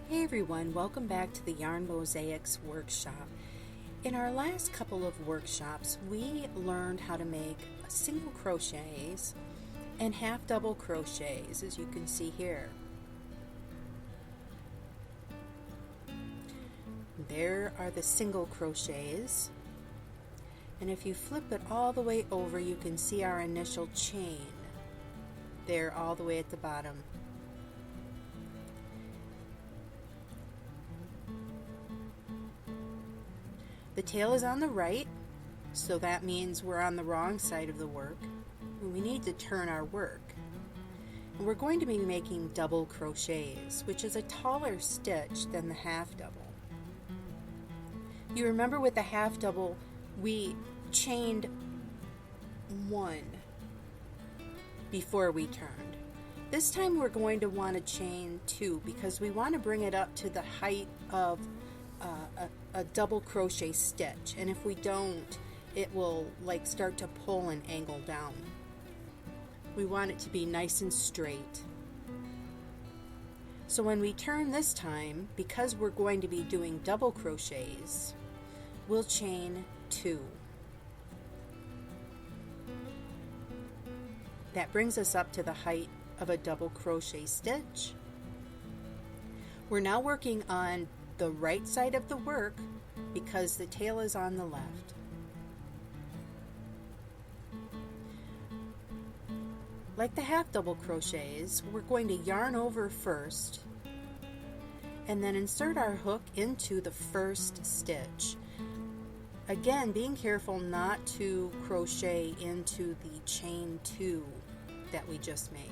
Hey everyone, welcome back to the Yarn Mosaics workshop. In our last couple of workshops, we learned how to make single crochets and half double crochets, as you can see here. There are the single crochets, and if you flip it all the way over, you can see our initial chain there all the way at the bottom. The tail is on the right, so that means we're on the wrong side of the work. We need to turn our work. And we're going to be making double crochets, which is a taller stitch than the half double. You remember with the half double, we chained one before we turned. This time we're going to want to chain two because we want to bring it up to the height of a double crochet stitch, and if we don't, it will start to pull and angle down. We want it to be nice and straight. So when we turn this time, because we're going to be doing double crochets, we'll chain two. That brings us up to the height of a double crochet stitch. We're now working on the right side of the work because the tail is on the left. Like the half double crochets, we're going to yarn over first and then insert our hook into the first stitch. Again, being careful not to crochet into the chain two that we just made.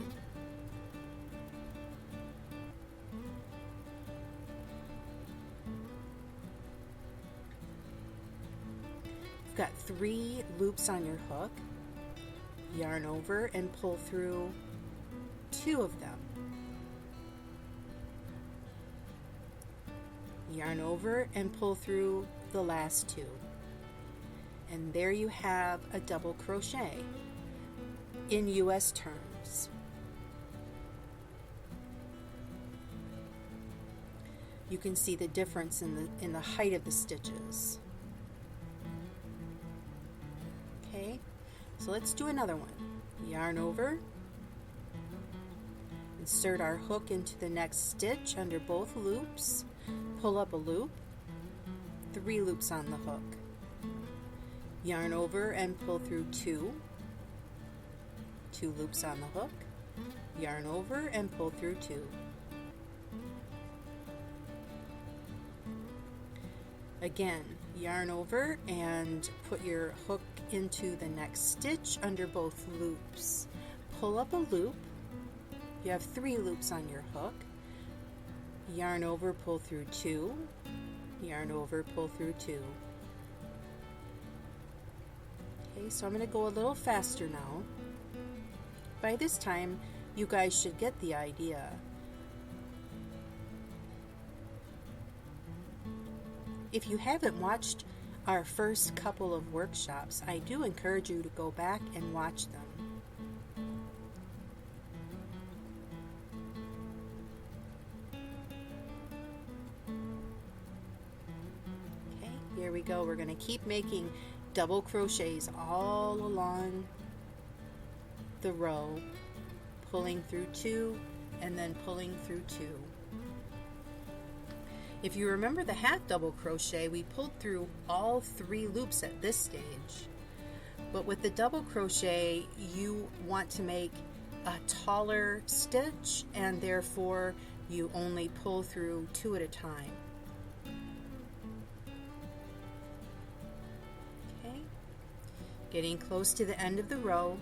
You've got 3 loops on your hook. Yarn over and pull through 2 of them. Yarn over and pull through the last 2. And there you have a double crochet in US terms. You can see the difference in the height of the stitches. Okay, so let's do another one. Yarn over, insert our hook into the next stitch under both loops, pull up a loop, 3 loops on the hook. Yarn over and pull through 2 loops on the hook, yarn over and pull through 2. Again, yarn over and put your hook into the next stitch under both loops. Pull up a loop. You have 3 loops on your hook. Yarn over, pull through 2. Yarn over, pull through 2. Okay, so I'm going to go a little faster now. By this time, you guys should get the idea. If you haven't watched our first couple of workshops, I do encourage you to go back and watch them. Okay, here we go. We're going to keep making double crochets all along the row, pulling through 2 and then pulling through 2. If you remember the half double crochet, we pulled through all 3 loops at this stage. But with the double crochet, you want to make a taller stitch, and therefore you only pull through 2 at a time. Okay, getting close to the end of the row.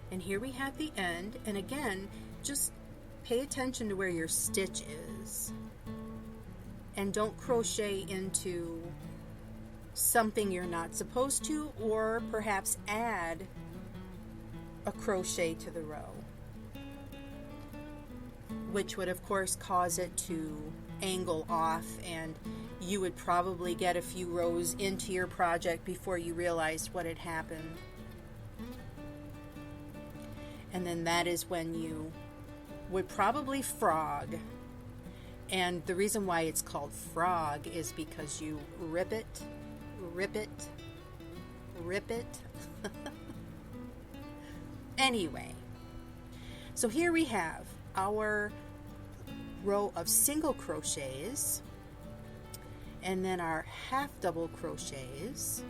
And here we have the end, and again, just pay attention to where your stitch is and don't crochet into something you're not supposed to, or perhaps add a crochet to the row, which would of course cause it to angle off and you would probably get a few rows into your project before you realized what had happened. And then that is when you would probably frog. And the reason why it's called frog is because you rip it, rip it, rip it. Anyway, so here we have our row of single crochets, and then our half double crochets,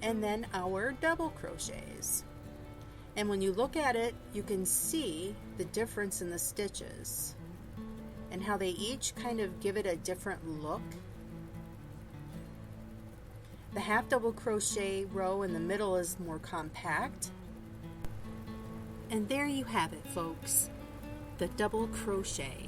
and then our double crochets. And when you look at it, you can see the difference in the stitches and how they each kind of give it a different look. The half double crochet row in the middle is more compact. And there you have it, folks, the double crochet.